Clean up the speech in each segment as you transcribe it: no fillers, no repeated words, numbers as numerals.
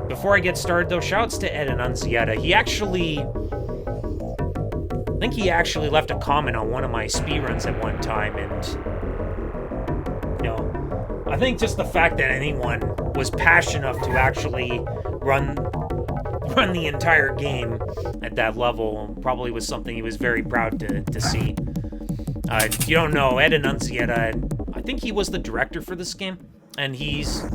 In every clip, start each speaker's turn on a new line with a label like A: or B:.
A: Before I get started, though, shouts to Ed Annunziata. I think he actually left a comment on one of my speedruns at one time, and, you know, I think just the fact that anyone was passionate enough to actually run the entire game at that level probably was something he was very proud to see. If you don't know, Ed Annunziata, I think he was the director for this game, and he's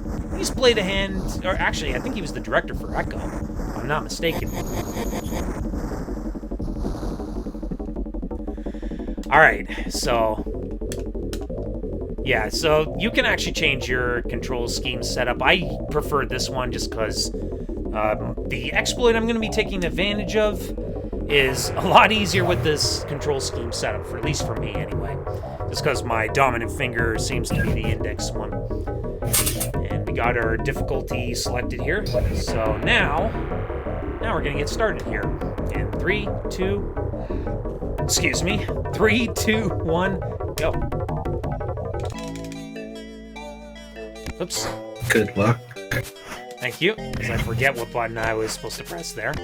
A: played a hand, or actually, I think he was the director for Echo, if I'm not mistaken. Alright, so... yeah, so you can actually change your control scheme setup. I prefer this one just because the exploit I'm going to be taking advantage of is a lot easier with this control scheme setup, for at least for me anyway. Just because my dominant finger seems to be the index one. And we got our difficulty selected here. So now we're going to get started here. In 3, 2... excuse me. 3, 2, 1, go. Oops.
B: Good luck.
A: Thank you, because I forget what button I was supposed to press there.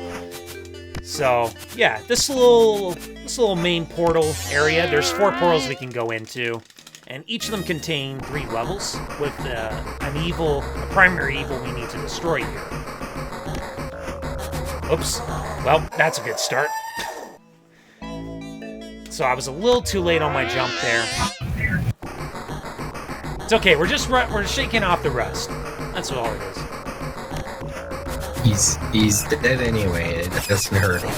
A: So, yeah, this little main portal area, there's 4 portals we can go into, and each of them contain 3 levels with a primary evil we need to destroy here. Oops. Well, that's a good start. So I was a little too late on my jump there. It's okay, we're shaking off the rust. That's all it is.
B: He's dead anyway, it doesn't hurt him.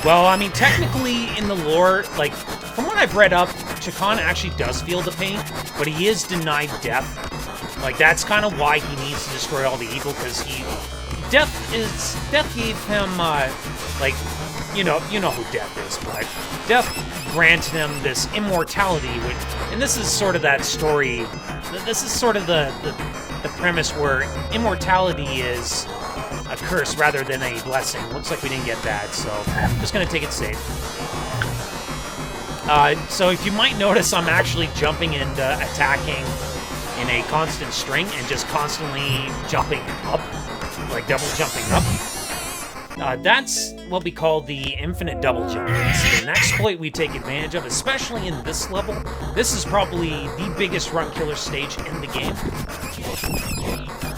A: Well, I mean, technically in the lore, like, from what I've read up, Chakan actually does feel the pain, but he is denied death. Like, that's kind of why he needs to destroy all the evil, because death gave him, like, you know who Death is, but Death granted him this immortality, and this is sort of that story, this is sort of the premise where immortality is a curse rather than a blessing. Looks like we didn't get that, so I'm just going to take it safe. So if you might notice, I'm actually jumping and attacking in a constant string and just constantly jumping up, like double jumping up. That's what we call the infinite double jump. It's an exploit we take advantage of, especially in this level. This is probably the biggest run killer stage in the game.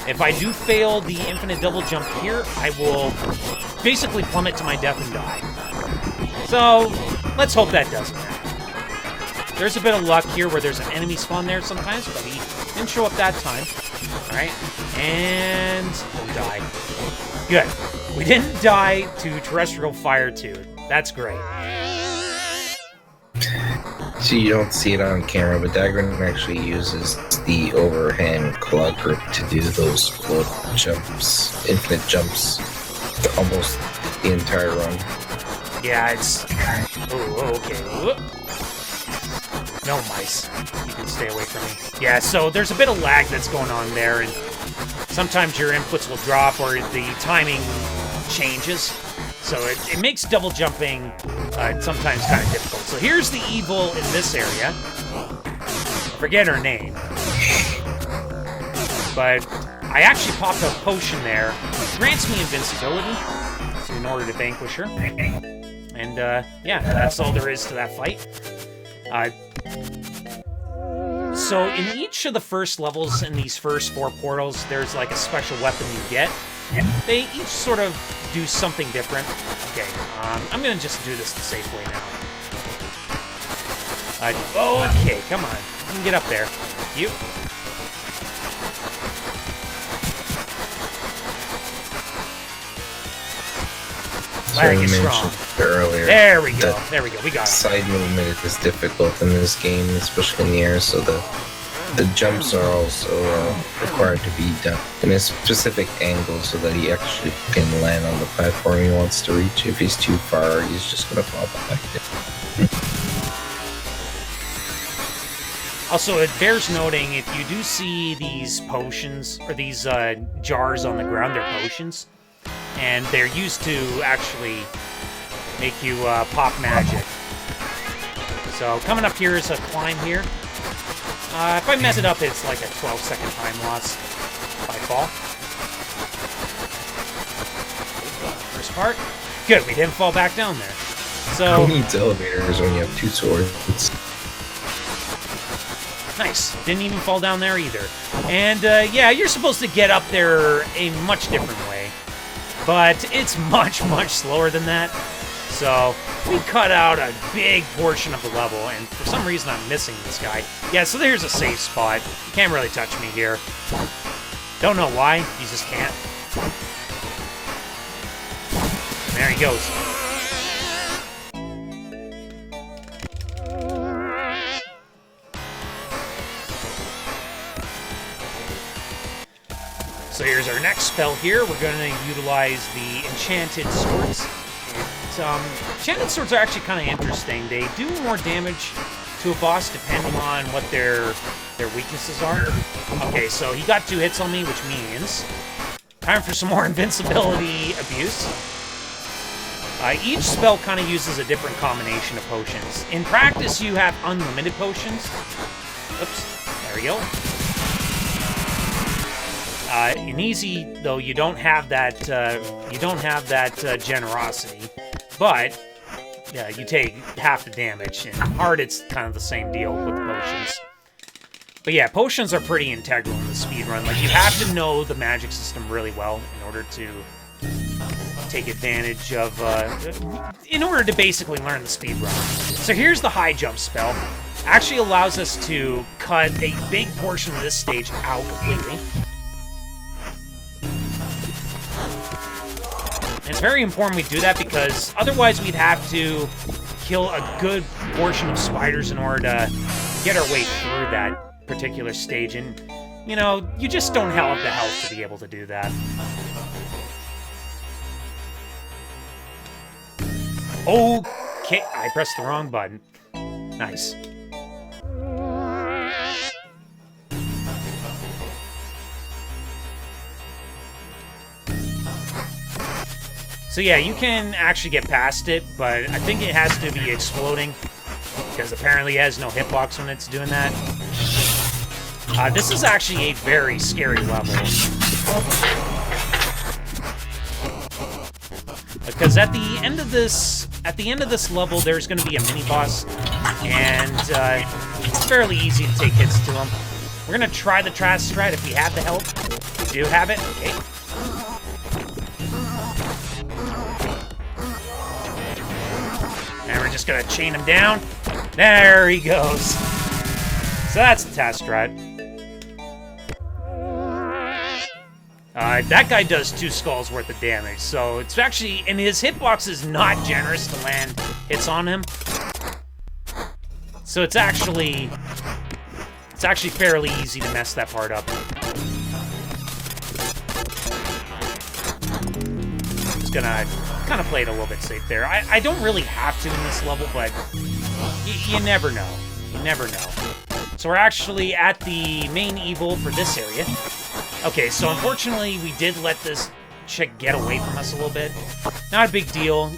A: If I do fail the infinite double jump here, I will basically plummet to my death and die. So, let's hope that doesn't happen. There's a bit of luck here where there's an enemy spawn there sometimes, but he didn't show up that time. Alright, and don't die. Good. We didn't die to terrestrial fire too. That's great.
B: So you don't see it on camera, but Dagrin actually uses the overhand claw grip to do those float jumps, infinite jumps, almost the entire run.
A: Yeah, it's... oh, okay. Whoop. No mice. You can stay away from me. Yeah, so there's a bit of lag that's going on there, and sometimes your inputs will drop or the timing changes. So it makes double jumping sometimes kind of difficult. So here's the evil in this area. Forget her name. But I actually popped a potion there. It grants me invincibility in order to vanquish her. And yeah, that's all there is to that fight. So in each of the first levels in these first 4 portals, there's like a special weapon you get. They each sort of do something different. Okay, I'm gonna just do this the safe way now. Okay, come on. You can get up there. You. Lag is strong.
B: Earlier,
A: there we go. There we go. We got it.
B: Side movement is difficult in this game, especially in the air, so the jumps are also required to be done in a specific angle so that he actually can land on the platform he wants to reach. If he's too far, he's just going to fall back down.
A: Also, it bears noting, if you do see these potions, or these jars on the ground, they're potions, and they're used to actually make you pop magic. So, coming up here is a climb here. If I mess it up, it's like a 12-second time loss if I fall. most part. Good, we didn't fall back down there. So
B: Who needs elevators when you have 2 swords?
A: nice. Didn't even fall down there either. And yeah, you're supposed to get up there a much different way. But it's much, much slower than that. So we cut out a big portion of the level, and for some reason I'm missing this guy. Yeah, so there's a safe spot. You can't really touch me here. Don't know why, you just can't. There he goes. So here's our next spell here. We're going to utilize the Enchanted Swords. Enchanted Swords are actually kind of interesting. They do more damage to a boss depending on what their weaknesses are. Okay, so he got 2 hits on me, which means time for some more invincibility abuse. Each spell kind of uses a different combination of potions. In practice, you have unlimited potions. Oops, there we go. In easy, though, you don't have that. Generosity, but yeah, you take half the damage. In hard, it's kind of the same deal with the potions. But yeah, potions are pretty integral in the speedrun. Like, you have to know the magic system really well in order to take advantage of, in order to basically learn the speedrun. So here's the high jump spell. Actually allows us to cut a big portion of this stage out completely. And it's very important we do that because otherwise we'd have to kill a good portion of spiders in order to get our way through that particular stage. And, you know, you just don't have the health to be able to do that. Okay, I pressed the wrong button. Nice. So yeah, you can actually get past it, but I think it has to be exploding, because apparently it has no hitbox when it's doing that. This is actually a very scary level. Because at the end of this level, there's going to be a mini-boss, and it's fairly easy to take hits to him. We're going to try the trash strat if we have the help. We do have it. Okay. And we're just gonna chain him down. There he goes. So that's the task strat. That guy does 2 skulls worth of damage, so it's actually, and his hitbox is not generous to land hits on him. So it's actually fairly easy to mess that part up. Just gonna kind of play it a little bit safe there. I don't really have to in this level, but you never know. You never know. So we're actually at the main evil for this area. Okay, so unfortunately we did let this chick get away from us a little bit. Not a big deal.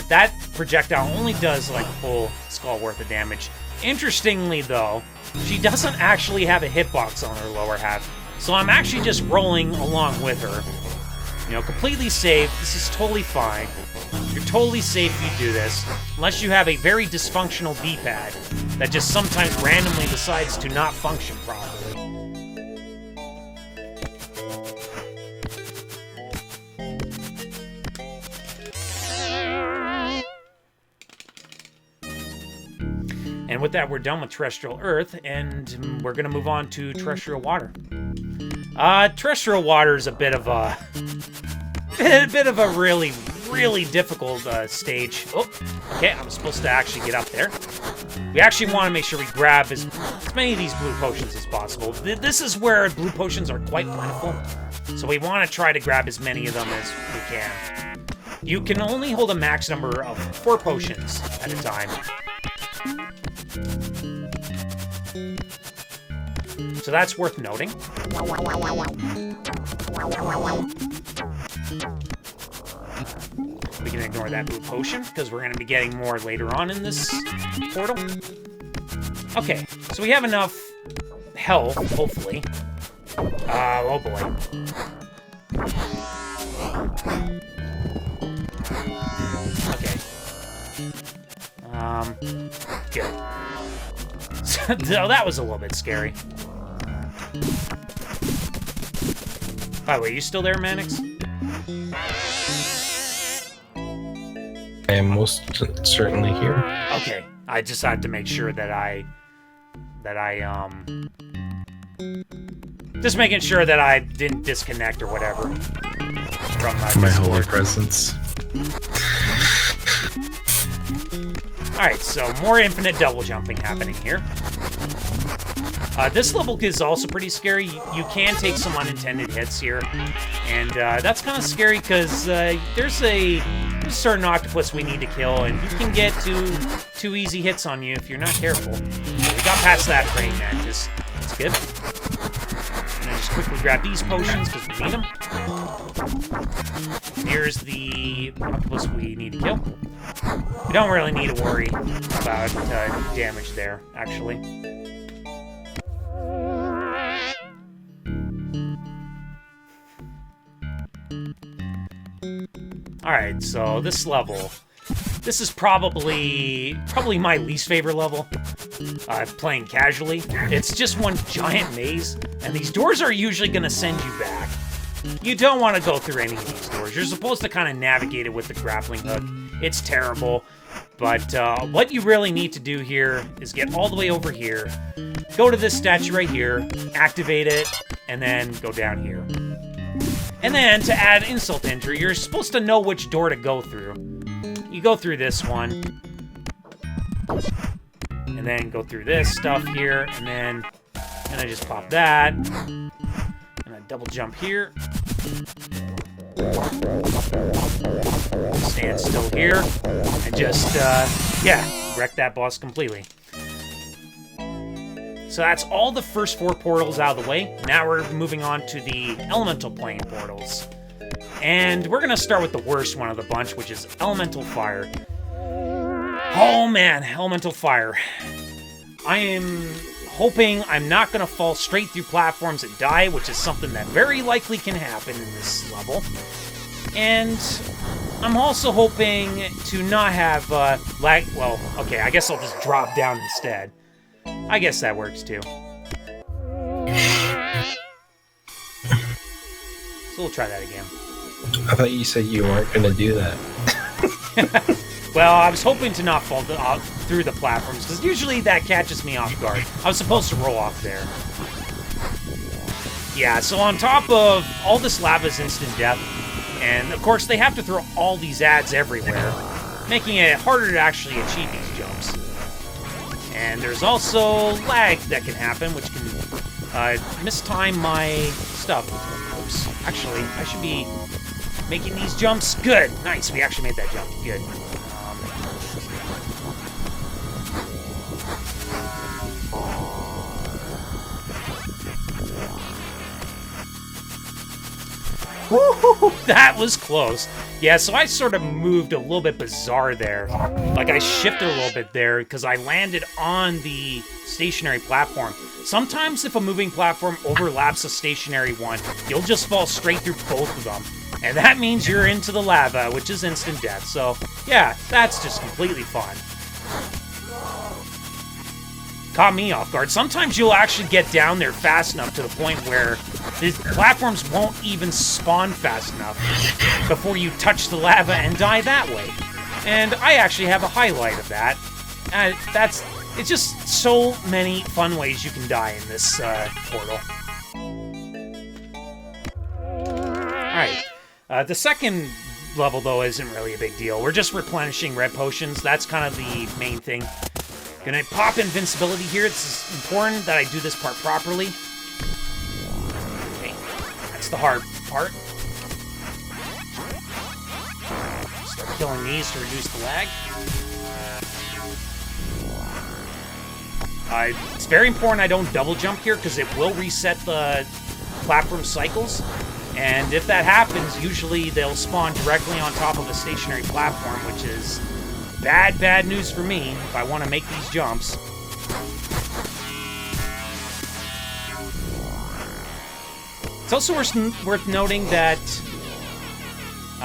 A: That projectile only does like full skull worth of damage. Interestingly though, she doesn't actually have a hitbox on her lower half. So I'm actually just rolling along with her. You know, completely safe. This is totally fine. You're totally safe if you do this, unless you have a very dysfunctional D-pad that just sometimes randomly decides to not function properly. And with that, we're done with terrestrial Earth, and we're going to move on to terrestrial water. Terrestrial water is a bit of a really, really difficult stage. Oh, okay, I'm supposed to actually get up there. We actually want to make sure we grab as many of these blue potions as possible. This is where blue potions are quite plentiful, so we want to try to grab as many of them as we can. You can only hold a max number of 4 potions at a time. So that's worth noting. We can ignore that blue potion, because we're going to be getting more later on in this portal. Okay, so we have enough health, hopefully. Oh boy. Good. So that was a little bit scary. By the way, you still there, Mannix?
B: I am most certainly here.
A: Okay. I just had to make sure that I just making sure that I didn't disconnect or whatever from
B: My
A: Discord.
B: holy presence.
A: Alright, so more infinite double jumping happening here. This level is also pretty scary. You can take some unintended hits here, and that's kind of scary because there's a certain octopus we need to kill, and you can get two easy hits on you if you're not careful. We got past that praying mantis. That's good. And then just quickly grab these potions because we need them. Here's the octopus we need to kill. We don't really need to worry about damage there, actually. Alright, so this level. This is probably my least favorite level. Playing casually. It's just one giant maze, and these doors are usually going to send you back. You don't want to go through any of these doors. You're supposed to kind of navigate it with the grappling hook. It's terrible. But what you really need to do here is get all the way over here, go to this statue right here, activate it, and then go down here. And then, to add insult to injury, you're supposed to know which door to go through. You go through this one, and then go through this stuff here, and then I just pop that, and I double jump here. Stand still here, and just, yeah, wreck that boss completely. So that's all the first 4 portals out of the way. Now we're moving on to the elemental plane portals. And we're going to start with the worst one of the bunch, which is elemental fire. Oh man, elemental fire. I am hoping I'm not going to fall straight through platforms and die, which is something that very likely can happen in this level. And I'm also hoping to not have lag. Well, okay, I guess I'll just drop down instead. I guess that works too. So we'll try that again.
B: I thought you said you weren't going to do that.
A: Well, I was hoping to not fall through the platforms, because usually that catches me off guard. I was supposed to roll off there. Yeah, so on top of all this lava is instant death, and of course they have to throw all these ads everywhere, making it harder to actually achieve these jumps. And there's also lag that can happen, which can mistime my stuff. Oops. Actually, I should be making these jumps. Good. Nice. We actually made that jump. Good. Woo! That was close. Yeah, so I sort of moved a little bit bizarre there. Like, I shifted a little bit there because I landed on the stationary platform. Sometimes if a moving platform overlaps a stationary one, you'll just fall straight through both of them. And that means you're into the lava, which is instant death. So, yeah, that's just completely fun. Caught me off guard. Sometimes you'll actually get down there fast enough to the point where the platforms won't even spawn fast enough before you touch the lava and die that way. And I actually have a highlight of that. It's just so many fun ways you can die in this portal. Alright. The second level, though, isn't really a big deal. We're just replenishing red potions. That's kind of the main thing. Gonna pop invincibility here. It's important that I do this part properly. Okay, that's the hard part. Start killing these to reduce the lag. It's very important I don't double jump here because it will reset the platform cycles. And if that happens, usually they'll spawn directly on top of a stationary platform, which is bad news for me if I want to make these jumps. It's also worth noting that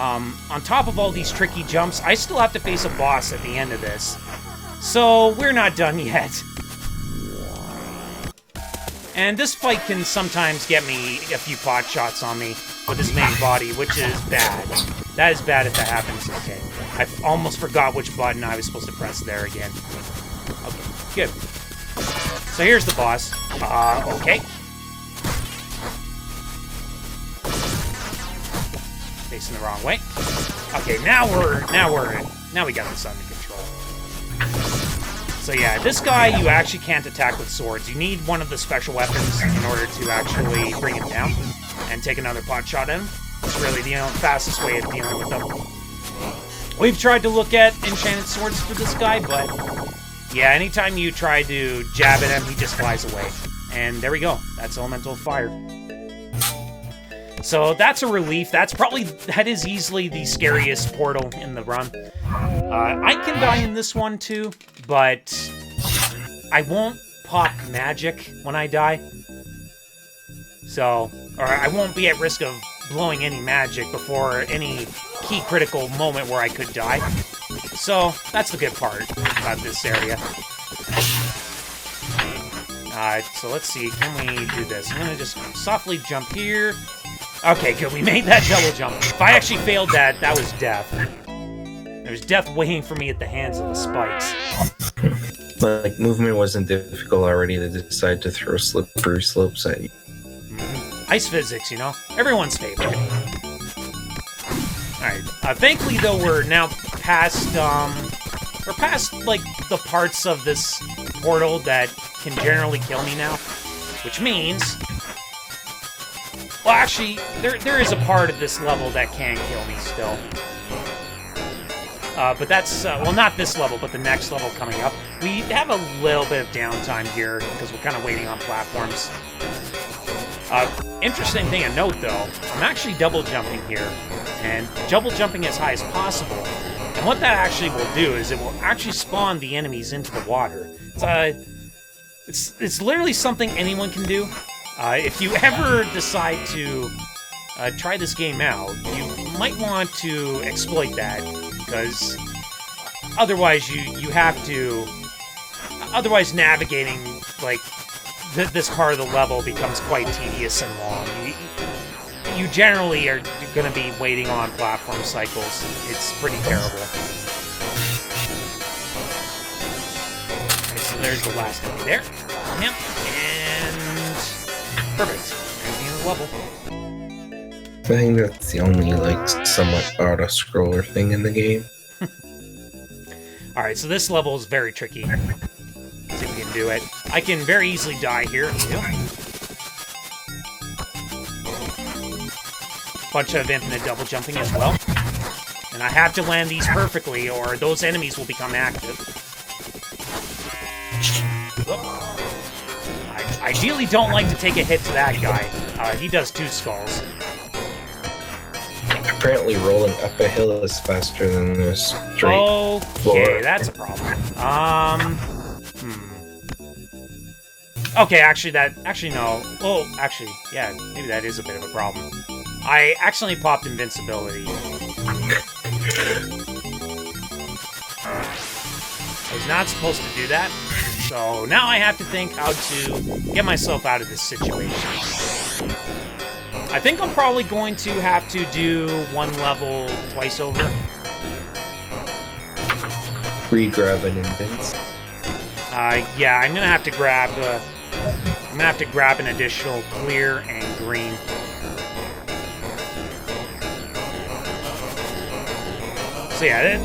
A: on top of all these tricky jumps, I still have to face a boss at the end of this. So, we're not done yet. And this fight can sometimes get me a few pot shots on me with his main body, which is bad. That is bad if that happens. Okay. I almost forgot which button I was supposed to press there again. Okay, good. So here's the boss. Okay. Facing the wrong way. Okay, now we got this under control. So yeah, this guy you actually can't attack with swords. You need one of the special weapons in order to actually bring him down and take another pot shot at him. It's really the fastest way of dealing with them. We've tried to look at enchanted swords for this guy, but yeah, anytime you try to jab at him, he just flies away. And there we go. That's Elemental Fire. So that's a relief. That is easily the scariest portal in the run. I can die in this one too, but I won't pop magic when I die. So, or I won't be at risk of blowing any magic before any key critical moment where I could die. So, that's the good part about this area. So let's see, can we do this? I'm gonna just softly jump here. Okay, good, we made that double jump. If I actually failed that, that was death. There was death waiting for me at the hands of the spikes.
B: Like, movement wasn't difficult already, they decided to throw slippery slopes at you.
A: Ice physics, you know? Everyone's favorite. Alright, thankfully though, we're now past, like, the parts of this portal that can generally kill me now. Which means... Well, actually, there is a part of this level that can kill me still. But that's, well, not this level, but the next level coming up. We have a little bit of downtime here, because we're kind of waiting on platforms. Interesting thing to note, though, I'm actually double jumping here, and double jumping as high as possible. And what that actually will do is it will actually spawn the enemies into the water. It's literally something anyone can do. If you ever decide to try this game out, you might want to exploit that, because otherwise you have to... Otherwise navigating, like, this part of the level becomes quite tedious and long. You generally are going to be waiting on platform cycles. It's pretty terrible. Okay, so there's the last enemy there. Yep, and... Perfect. There's the end of the level.
B: I think that's the only, like, somewhat auto-scroller thing in the game.
A: Alright, so this level is very tricky. Let's see if we can do it. I can very easily die here. Bunch of infinite double jumping as well. And I have to land these perfectly, or those enemies will become active. I ideally don't like to take a hit to that guy. He does 2 skulls.
B: Apparently rolling up a hill is faster than the straight floor.
A: That's a problem. Okay, actually no. Oh, actually, yeah, maybe that is a bit of a problem. I accidentally popped invincibility. I was not supposed to do that. So now I have to think how to get myself out of this situation. I think I'm probably going to have to do one level twice over.
B: Re-grab an invince.
A: Yeah, I'm gonna have to grab. I'm gonna have to grab an additional clear and green. So yeah,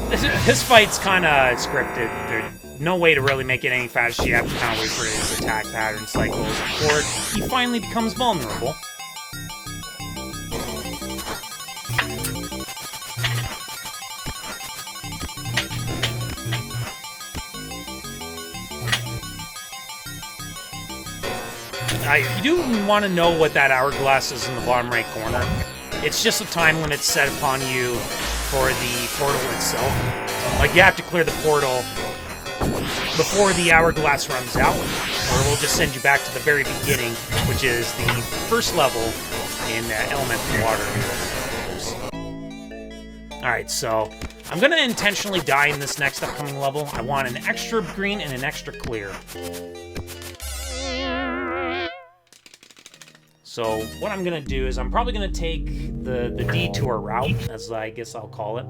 A: this fight's kind of scripted. There's no way to really make it any faster. You have to kind of wait for his attack pattern cycles before he finally becomes vulnerable. You do want to know what that hourglass is in the bottom right corner. It's just a time limit set upon you for the portal itself. Like, you have to clear the portal before the hourglass runs out, or we'll just send you back to the very beginning, which is the first level in Elemental Water. Alright, so I'm going to intentionally die in this next upcoming level. I want an extra green and an extra clear. So what I'm going to do is I'm probably going to take the detour route, as I guess I'll call it.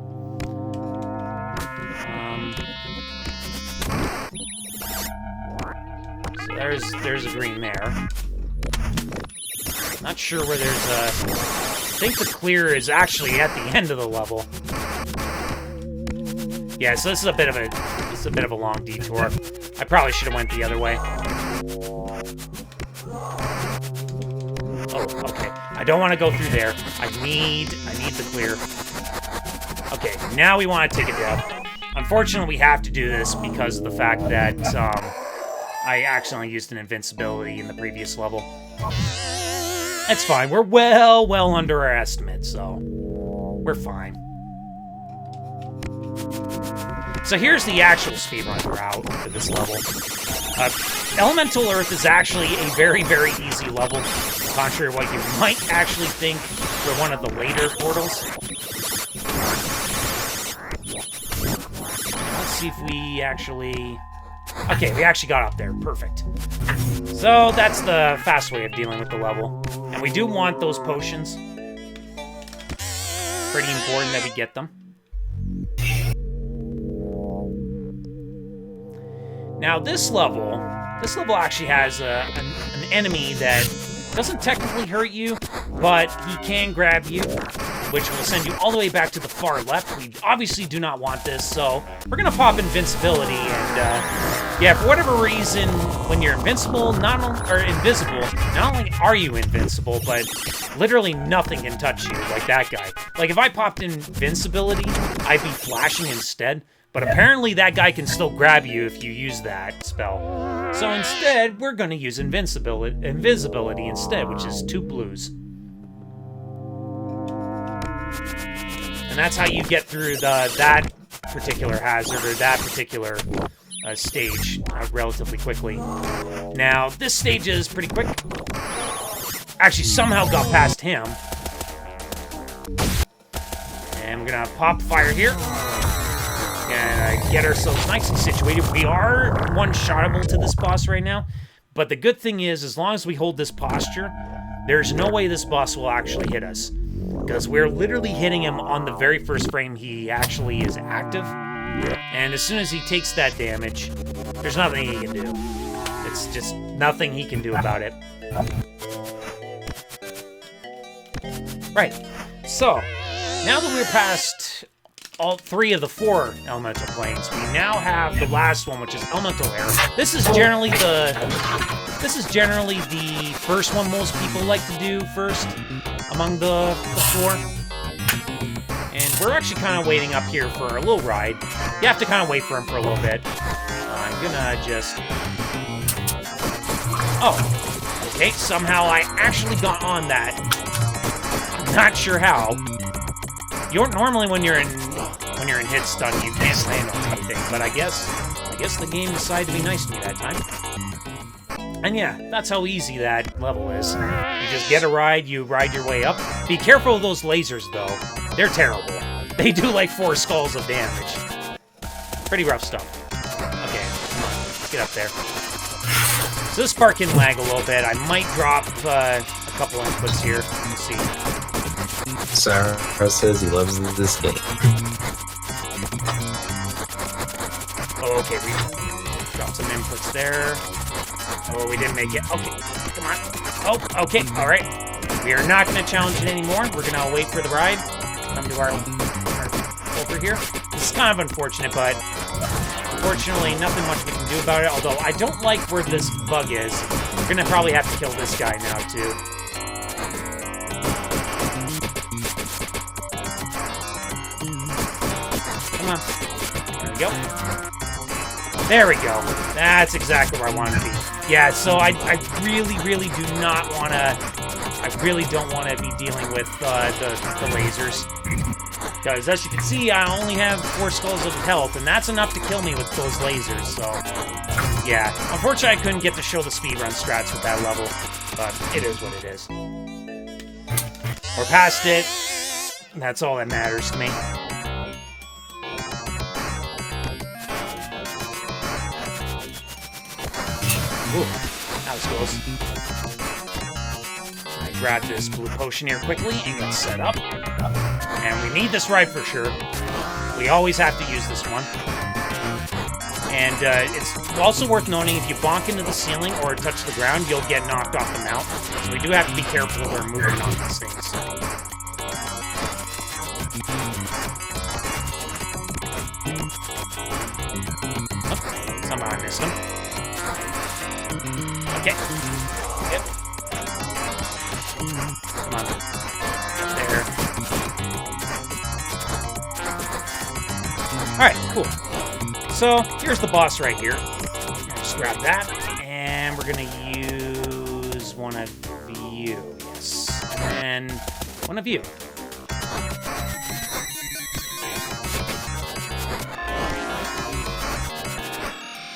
A: So there's a green there. Not sure where there's a... I think the clear is actually at the end of the level. Yeah, so this is a bit of a long detour. I probably should have went the other way. Oh, okay. I don't want to go through there. I need the clear. Okay, now we want to take a dip. Unfortunately, we have to do this because of the fact that I accidentally used an invincibility in the previous level. That's fine. We're well under our estimate, so we're fine. So here's the actual speedrun route for this level. Elemental Earth is actually a very, very easy level, contrary to what you might actually think for one of the later portals. Let's see if we actually... Okay, we actually got up there. Perfect. So that's the fast way of dealing with the level. And we do want those potions. Pretty important that we get them. Now this level actually has an enemy that doesn't technically hurt you, but he can grab you, which will send you all the way back to the far left. We obviously do not want this, so we're gonna pop invincibility, and yeah, for whatever reason, when you're invisible, not only are you invincible, but literally nothing can touch you, like that guy. Like if I popped invincibility, I'd be flashing instead. But apparently that guy can still grab you if you use that spell. So instead, we're going to use invisibility instead, which is 2 blues. And that's how you get through that particular hazard, or that particular stage relatively quickly. Now, this stage is pretty quick. Actually, somehow got past him. And we're going to pop fire here. And get ourselves nicely situated. We are one-shottable to this boss right now, but the good thing is, as long as we hold this posture, there's no way this boss will actually hit us, because we're literally hitting him on the very first frame he actually is active, and as soon as he takes that damage, there's nothing he can do. It's just nothing he can do about it. Right, so, now that we're past all 3 of the 4 elemental planes, we now have the last one, which is elemental air. This is generally the first one most people like to do first among the 4. And we're actually kind of waiting up here for a little ride. You have to kind of wait for him for a little bit. I'm gonna just... Oh, okay, somehow I actually got on that. Not sure how. Normally when you're in hit stun, you can't land on anything, but I guess the game decided to be nice to me that time. And yeah, that's how easy that level is. You just get a ride, you ride your way up. Be careful of those lasers, though. They're terrible. They do like 4 skulls of damage. Pretty rough stuff. Okay, come on, let's get up there. So this part can lag a little bit. I might drop a couple inputs here. Let's see.
B: Sarah says he loves this game.
A: Oh, okay, we dropped some inputs there. Oh, we didn't make it. Okay, come on. Oh, okay, alright. We are not going to challenge it anymore. We're going to wait for the ride. Come to our over here. This is kind of unfortunate, but unfortunately, nothing much we can do about it. Although, I don't like where this bug is. We're going to probably have to kill this guy now, too. Come on. There we go. There we go. That's exactly where I want to be. Yeah, so I really do not want to... I really don't want to be dealing with the lasers. Because as you can see, I only have 4 skulls of health, and that's enough to kill me with those lasers, so... Yeah, unfortunately I couldn't get to show the speedrun strats with that level, but it is what it is. We're past it. That's all that matters to me. Ooh, that was close. I grab this blue potion here quickly and get set up. And we need this right for sure. We always have to use this one. And it's also worth noting, if you bonk into the ceiling or touch the ground, you'll get knocked off the mount. So we do have to be careful with our movement on these things. Oh, somehow I missed him. Okay. Yep. Come on. There. Alright, cool. So, here's the boss right here. Just grab that, and we're gonna use one of you. Yes. And one of you.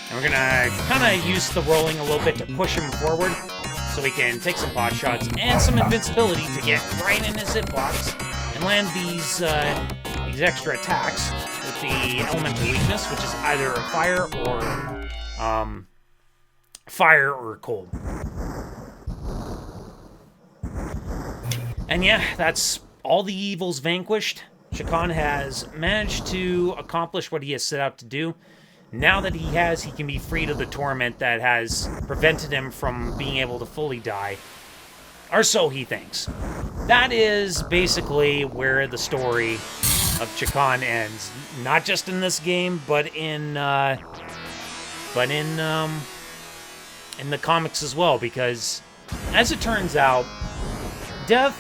A: And we're gonna kind of use the rolling a little bit to push him forward, so we can take some pot shots and some invincibility to get right in his hitbox and land these extra attacks with the elemental weakness, which is either fire or cold. And yeah, that's all the evils vanquished. Chakan has managed to accomplish what he has set out to do. Now that he can be freed of the torment that has prevented him from being able to fully die. Or so he thinks. That is basically where the story of Chakan ends. Not just in this game, but in the comics as well. Because, as it turns out, Death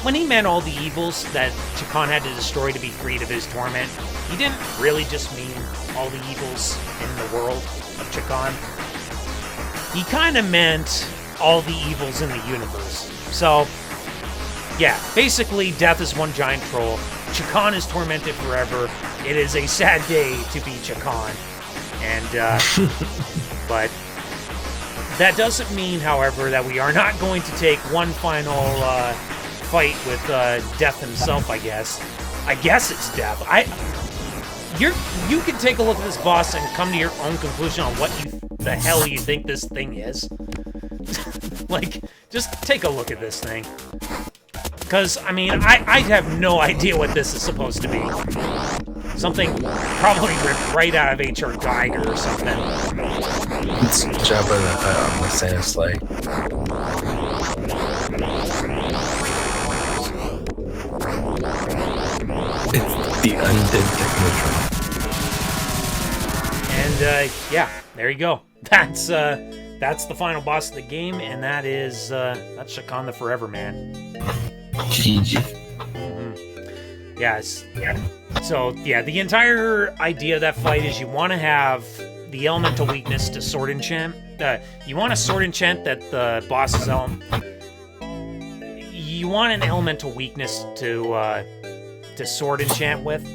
A: when he meant all the evils that Chakan had to destroy to be freed of his torment, he didn't really just mean all the evils in the world of Chakan. He kind of meant all the evils in the universe. So, yeah, basically, Death is one giant troll. Chakan is tormented forever. It is a sad day to be Chakan. And, but that doesn't mean, however, that we are not going to take one final fight with Death himself, I guess. I guess it's Death. You can take a look at this boss and come to your own conclusion on what the hell you think this thing is. Like, just take a look at this thing. Because, I mean, I have no idea what this is supposed to be. Something probably ripped right out of H.R. Geiger or something.
B: It's Jabba the Hutt on the Santa sleigh. It's the undead Technotron.
A: And, yeah, there you go. That's the final boss of the game, and that's Chakan the Forever Man.
B: GG.
A: Mm-hmm. Yes. Yeah. So, yeah, the entire idea of that fight is you want to have the elemental weakness to sword enchant. You want a sword enchant that the boss's you want an elemental weakness to sword enchant with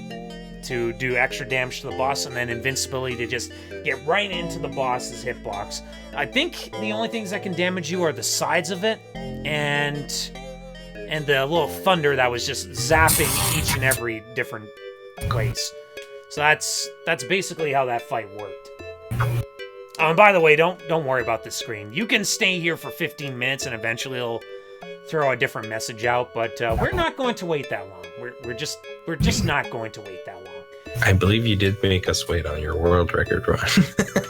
A: to do extra damage to the boss, and then invincibility to just get right into the boss's hitbox. I think the only things that can damage you are the sides of it and the little thunder that was just zapping each and every different place. So that's basically how that fight worked. And by the way, don't worry about this screen. You can stay here for 15 minutes and eventually it'll throw a different message out, but we're not going to wait that long. We're just not going to wait that long.
B: I believe you did make us wait on your world record run.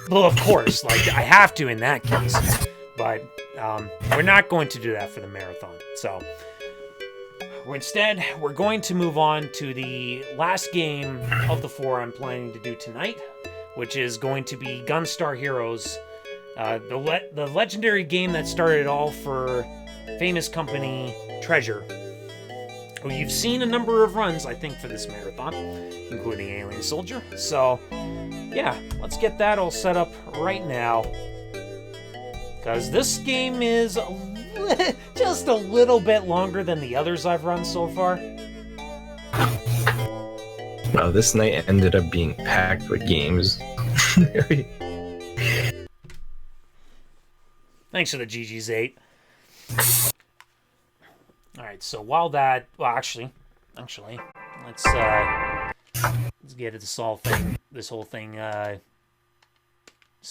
A: Well, of course, like I have to in that case, but we're not going to do that for the marathon. So instead, we're going to move on to the last game of the 4 I'm planning to do tonight, which is going to be Gunstar Heroes, the legendary game that started it all for famous company Treasure, who you've seen a number of runs, I think, for this marathon, including Alien Soldier. So, yeah, let's get that all set up right now, because this game is just a little bit longer than the others I've run so far.
B: Wow, this night ended up being packed with games.
A: Thanks for the GG's 8. Alright, so while that... Well, actually, let's get this whole thing